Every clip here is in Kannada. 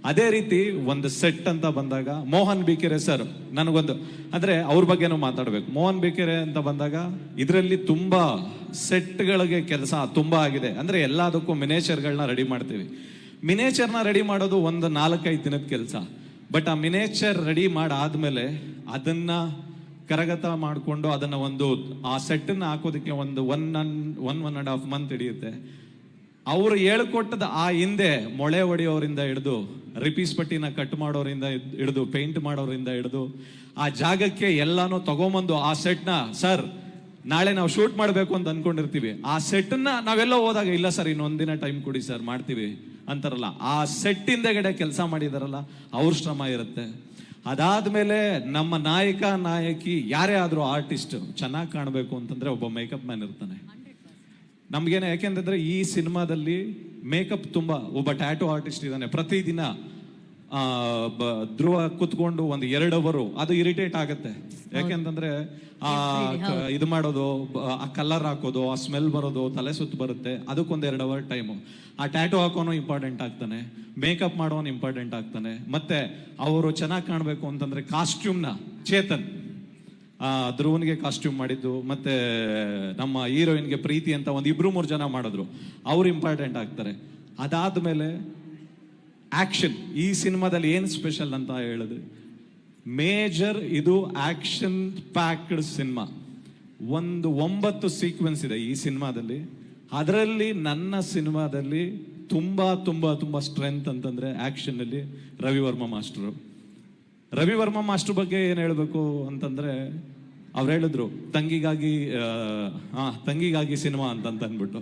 ಅದೇ ರೀತಿ ಒಂದು ಸೆಟ್ ಅಂತ ಬಂದಾಗ ಮೋಹನ್ ಬಿಕೆರೆ ಸರ್ ನನಗೊಂದು ಅಂದ್ರೆ ಅವ್ರ ಬಗ್ಗೆನೂ ಮಾತಾಡ್ಬೇಕು. ಮೋಹನ್ ಬಿಕೆರೆ ಅಂತ ಬಂದಾಗ ಇದರಲ್ಲಿ ತುಂಬಾ ಸೆಟ್ಗಳಿಗೆ ಕೆಲಸ ತುಂಬಾ ಆಗಿದೆ. ಅಂದ್ರೆ ಎಲ್ಲದಕ್ಕೂ ಮಿನೇಚರ್ಗಳನ್ನ ರೆಡಿ ಮಾಡ್ತೀವಿ. ಮಿನೇಚರ್ನ ರೆಡಿ ಮಾಡೋದು ಒಂದು 4-5 ದಿನದ ಕೆಲಸ. ಬಟ್ ಆ ಮಿನೇಚರ್ ರೆಡಿ ಮಾಡಾದ್ಮೇಲೆ ಅದನ್ನ ಕರಗತ ಮಾಡಿಕೊಂಡು ಅದನ್ನ ಆ ಸೆಟ್ಟನ್ನ ಹಾಕೋದಕ್ಕೆ ಒಂದು 1.5 ಮಂತ್ ಹಿಡಿಯುತ್ತೆ. ಅವರು ಹೇಳ್ಕೊಟ್ಟದ ಆ ಹಿಂದೆ ಮೊಳೆ ಹೊಡೆಯೋರಿಂದ ಹಿಡಿದು ರಿಪೀಸ್ ಪಟ್ಟಿನ ಕಟ್ ಮಾಡೋರಿಂದ ಹಿಡಿದು ಪೇಂಟ್ ಮಾಡೋರಿಂದ ಹಿಡಿದು ಆ ಜಾಗಕ್ಕೆ ಎಲ್ಲಾನು ತಗೊಂಬಂದು ಆ ಸೆಟ್ನ ಸರ್ ನಾಳೆ ನಾವು ಶೂಟ್ ಮಾಡಬೇಕು ಅಂತ ಅನ್ಕೊಂಡಿರ್ತೀವಿ. ಆ ಸೆಟ್ನ ನಾವೆಲ್ಲ ಹೋದಾಗ ಇಲ್ಲ ಸರ್ ಇನ್ನೊಂದಿನ ಟೈಮ್ ಕೊಡಿ ಸರ್ ಮಾಡ್ತೀವಿ ಅಂತಾರಲ್ಲ, ಆ ಸೆಟ್ ಹಿಂದೆಗಡೆ ಕೆಲಸ ಮಾಡಿದಾರಲ್ಲ ಅವ್ರ ಶ್ರಮ ಇರುತ್ತೆ. ಅದಾದ್ಮೇಲೆ ನಮ್ಮ ನಾಯಕಿ ಯಾರೇ ಆದ್ರೂ ಆರ್ಟಿಸ್ಟ್ ಚೆನ್ನಾಗಿ ಕಾಣಬೇಕು ಅಂತಂದ್ರೆ ಒಬ್ಬ ಮೇಕಪ್ ಮ್ಯಾನ್ ಇರ್ತಾನೆ. ನಮ್ಗೇನೆ ಯಾಕೆಂತಂದ್ರೆ ಈ ಸಿನಿಮಾದಲ್ಲಿ ಮೇಕಪ್ ತುಂಬಾ ಒಬ್ಬ ಟ್ಯಾಟೂ ಆರ್ಟಿಸ್ಟ್ ಇದ್ದಾನೆ. ಪ್ರತಿದಿನ ಧ್ರುವ ಕುತ್ಕೊಂಡು 1-2 ಅವರು ಅದು ಇರಿಟೇಟ್ ಆಗುತ್ತೆ. ಯಾಕೆಂತಂದ್ರೆ ಇದು ಮಾಡೋದು, ಆ ಕಲರ್ ಹಾಕೋದು, ಆ ಸ್ಮೆಲ್ ಬರೋದು, ತಲೆ ಸುತ್ತು ಬರುತ್ತೆ. ಅದಕ್ಕೊಂದು 2 ಅವರ್ ಟೈಮು. ಆ ಟ್ಯಾಟೂ ಹಾಕೋನು ಇಂಪಾರ್ಟೆಂಟ್ ಆಗ್ತಾನೆ, ಮೇಕಪ್ ಮಾಡೋನು ಇಂಪಾರ್ಟೆಂಟ್ ಆಗ್ತಾನೆ. ಮತ್ತೆ ಅವರು ಚೆನ್ನಾಗಿ ಕಾಣಬೇಕು ಅಂತಂದ್ರೆ ಕಾಸ್ಟ್ಯೂಮ್ನ ಚೇತನ್ ಧ್ರುವನ್ಗೆ ಕಾಸ್ಟ್ಯೂಮ್ ಮಾಡಿದ್ದು, ಮತ್ತೆ ನಮ್ಮ ಹೀರೋಯಿನ್ಗೆ ಪ್ರೀತಿ ಅಂತ 1-2-3 ಜನ ಮಾಡಿದ್ರು, ಅವ್ರು ಇಂಪಾರ್ಟೆಂಟ್ ಆಗ್ತಾರೆ. ಅದಾದ್ಮೇಲೆ ಆಕ್ಷನ್. ಈ ಸಿನಿಮಾದಲ್ಲಿ ಏನ್ ಸ್ಪೆಷಲ್ ಅಂತ ಹೇಳಿದ್ರೆ ಮೇಜರ್ ಇದು ಆಕ್ಷನ್ ಪ್ಯಾಕ್ಡ್ ಸಿನಿಮಾ. 9 ಸೀಕ್ವೆನ್ಸ್ ಇದೆ ಈ ಸಿನಿಮಾದಲ್ಲಿ. ಅದರಲ್ಲಿ ನನ್ನ ಸಿನಿಮಾದಲ್ಲಿ ತುಂಬಾ ತುಂಬಾ ತುಂಬಾ ಸ್ಟ್ರೆಂತ್ ಅಂತಂದ್ರೆ ಆಕ್ಷನ್ ಅಲ್ಲಿ ರವಿವರ್ಮ ಮಾಸ್ಟರ್ ಬಗ್ಗೆ ಏನ್ ಹೇಳ್ಬೇಕು ಅಂತಂದ್ರೆ ಅವ್ರು ಹೇಳಿದ್ರು ತಂಗಿಗಾಗಿ ಸಿನಿಮಾ ಅಂತ ಅಂದ್ಬಿಟ್ಟು.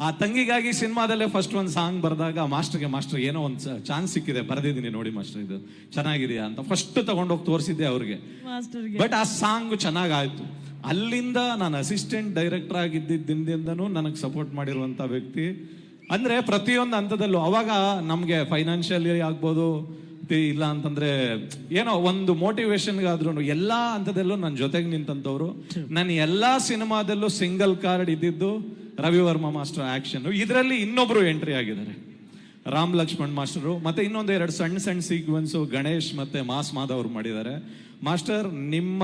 ಆ ತಂಗಿಗಾಗಿ ಸಿನಿಮಾದಲ್ಲೇ ಫಸ್ಟ್ ಒಂದು ಸಾಂಗ್ ಬರೆದಾಗ ಮಾಸ್ಟರ್ ಏನೋ ಒಂದು ಚಾನ್ಸ್ ಸಿಕ್ಕಿದೆ, ಬರೆದಿದ್ದೀನಿ ನೋಡಿ ಮಾಸ್ಟರ್ ಇದು ಚೆನ್ನಾಗಿದೆಯಾ ಅಂತ ಫಸ್ಟ್ ತಗೊಂಡೋಗಿ ತೋರಿಸಿದ್ದೆ ಅವ್ರಿಗೆ. ಬಟ್ ಆ ಸಾಂಗ್ ಚೆನ್ನಾಗಾಯ್ತು. ಅಲ್ಲಿಂದ ನಾನು ಅಸಿಸ್ಟೆಂಟ್ ಡೈರೆಕ್ಟರ್ ಆಗಿದ್ದಿಂದನೂ ನನಗೆ ಸಪೋರ್ಟ್ ಮಾಡಿರುವಂತ ವ್ಯಕ್ತಿ. ಅಂದ್ರೆ ಪ್ರತಿಯೊಂದು ಹಂತದಲ್ಲೂ ಅವಾಗ ನಮ್ಗೆ ಫೈನಾನ್ಷಿಯಲಿ ಆಗ್ಬೋದು, ಇಲ್ಲ ಅಂತಂದ್ರೆ ಏನೋ ಒಂದು ಮೋಟಿವೇಶನ್ಗಾದ್ರೂ ಎಲ್ಲಾ ಹಂತದಲ್ಲೂ ನನ್ನ ಜೊತೆಗೆ ನಿಂತಂತವ್ರು. ನಾನು ಎಲ್ಲಾ ಸಿನಿಮಾದಲ್ಲೂ ಸಿಂಗಲ್ ಕಾರ್ಡ್ ಇದ್ದಿದ್ದು ರವಿವರ್ಮ ಮಾಸ್ಟರ್ ಆಕ್ಷನ್. ಇದರಲ್ಲಿ ಇನ್ನೊಬ್ರು ಎಂಟ್ರಿ ಆಗಿದ್ದಾರೆ, ರಾಮ್ ಲಕ್ಷ್ಮಣ್ ಮಾಸ್ಟರು. ಮತ್ತೆ ಇನ್ನೊಂದು 2 ಸಣ್ಣ ಸೀಕ್ವೆನ್ಸ್ ಗಣೇಶ್ ಮತ್ತೆ ಮಾಸ್ ಮಾಧವ್ ಮಾಡಿದ್ದಾರೆ. ಮಾಸ್ಟರ್, ನಿಮ್ಮ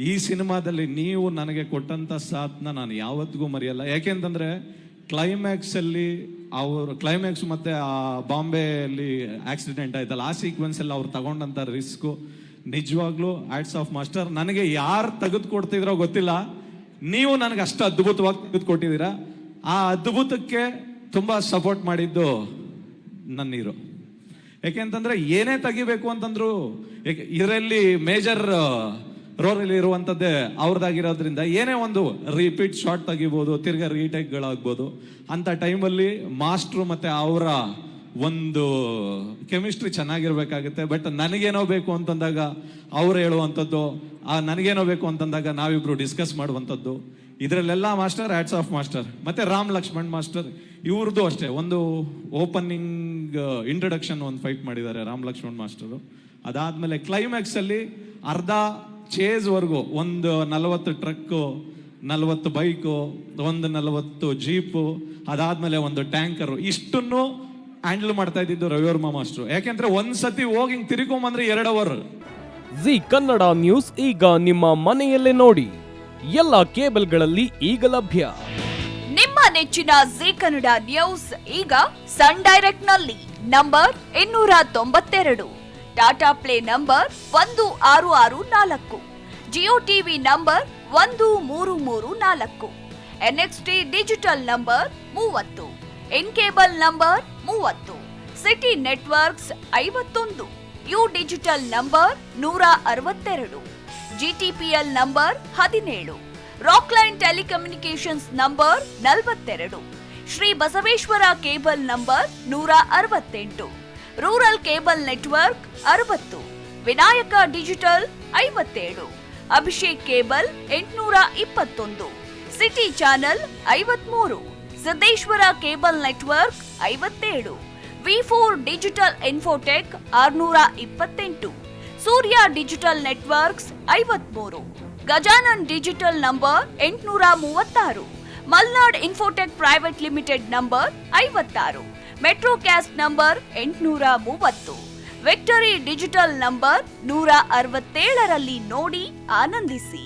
ಈ ಸಿನಿಮಾದಲ್ಲಿ ನೀವು ನನಗೆ ಕೊಟ್ಟಂತ ಸಾಥ್ನ ನಾನು ಯಾವತ್ತಿಗೂ ಮರೆಯಲ್ಲ. ಯಾಕೆಂತಂದ್ರೆ ಕ್ಲೈಮ್ಯಾಕ್ಸ್ ಮತ್ತೆ ಆ ಬಾಂಬೆಯಲ್ಲಿ ಆಕ್ಸಿಡೆಂಟ್ ಆಯ್ತಲ್ಲ, ಆ ಸೀಕ್ವೆನ್ಸ್ ಎಲ್ಲ ಅವ್ರು ತಗೊಂಡಂತ ರಿಸ್ಕು ನಿಜವಾಗ್ಲೂ ಹ್ಯಾಟ್ಸ್ ಆಫ್ ಮಾಸ್ಟರ್. ನನಗೆ ಯಾರು ತೆಗೆದುಕೊಡ್ತಿದ್ರೋ ಗೊತ್ತಿಲ್ಲ, ನೀವು ನನಗೆ ಅಷ್ಟು ಅದ್ಭುತವಾಗಿ ತೆಗೆದುಕೊಟ್ಟಿದ್ದೀರಾ. ಆ ಅದ್ಭುತಕ್ಕೆ ತುಂಬಾ ಸಪೋರ್ಟ್ ಮಾಡಿದ್ದು ನನ್ನ ಹೀರೋ. ಯಾಕೆಂತಂದ್ರೆ ಏನೇ ತೆಗಿಬೇಕು ಅಂತಂದ್ರು ಇದರಲ್ಲಿ ಮೇಜರ್ ರೋಲ್ ಇರುವಂತದ್ದೇ ಅವ್ರದ್ದಾಗಿರೋದ್ರಿಂದ ಏನೇ ಒಂದು ರಿಪೀಟ್ ಶಾಟ್ ತೆಗಿಬಹುದು, ತಿರ್ಗಾ ರೀಟೇಕ್ಗಳಾಗ್ಬೋದು. ಅಂತ ಟೈಮಲ್ಲಿ ಮಾಸ್ಟ್ರು ಮತ್ತೆ ಅವರ ಒಂದು ಕೆಮಿಸ್ಟ್ರಿ ಚೆನ್ನಾಗಿರ್ಬೇಕಾಗುತ್ತೆ. ಬಟ್ ನನಗೇನೋ ಬೇಕು ಅಂತಂದಾಗ ಅವ್ರು ಹೇಳುವಂಥದ್ದು, ನನಗೇನೋ ಬೇಕು ಅಂತಂದಾಗ ನಾವಿಬ್ರು ಡಿಸ್ಕಸ್ ಮಾಡುವಂಥದ್ದು. ಇದರಲ್ಲೆಲ್ಲ ಮಾಸ್ಟರ್ ಹ್ಯಾಟ್ಸ್ ಆಫ್ ಮಾಸ್ಟರ್. ಮತ್ತೆ ರಾಮ್ ಲಕ್ಷ್ಮಣ್ ಮಾಸ್ಟರ್ ಇವ್ರದ್ದು ಅಷ್ಟೇ ಒಂದು ಓಪನಿಂಗ್ ಇಂಟ್ರೊಡಕ್ಷನ್ ಒಂದು ಫೈಟ್ ಮಾಡಿದ್ದಾರೆ ರಾಮ್ ಲಕ್ಷ್ಮಣ್ ಮಾಸ್ಟರು. ಅದಾದ್ಮೇಲೆ ಕ್ಲೈಮ್ಯಾಕ್ಸ್ ಅಲ್ಲಿ ಅರ್ಧ ಚೇಸ್ ವರ್ಗು ಒಂದು 40 ಟ್ರಕ್ಕು, 40 ಬೈಕು, 40 ಜೀಪು, ಅದಾದ್ಮೇಲೆ ಒಂದು ಟ್ಯಾಂಕರು, ಇಷ್ಟನ್ನು ಹ್ಯಾಂಡಲ್ ಮಾಡ್ತಾ ಇದ್ದಿದ್ದು ರವಿವರ್ಮ ಮಾಸ್ಟರ್. ಯಾಕೆಂದ್ರೆ ಒಂದ್ಸತಿ ಹೋಗಿ ತಿರುಗೊಂಬಂದ್ರೆ 2 ಅವರ್. ಜಿ ಕನ್ನಡ ನ್ಯೂಸ್ ಈಗ ನಿಮ್ಮ ಮನೆಯಲ್ಲೇ ನೋಡಿ, ಎಲ್ಲ ಕೇಬಲ್ಗಳಲ್ಲಿ ಈಗ ಲಭ್ಯ. ನಿಮ್ಮ ನೆಚ್ಚಿನ ಜಿ ಕನ್ನಡ ನ್ಯೂಸ್ ಈಗ ಸನ್ ಡೈರೆಕ್ಟ್ ನಲ್ಲಿ number 292, Tata play number 1664, Jio TV number 1334, NXT digital number 30, N cable number 30, city networks 51, U digital number 162, GTPL number 17, Rockline telecommunications number 42, Shri Basaveshwara cable number 168, rural cable network 60, Vinayaka digital 57, Abhishek cable 821, city channel 53, Siddeshwara cable network 57, V4 digital Infotech 628, ಸೂರ್ಯ digital networks 53, Gajanan digital number 836, Malnad infotech private limited number 56, metro cast number 830, victory digital number 167ರಲ್ಲಿ ನೋಡಿ ಆನಂದಿಸಿ.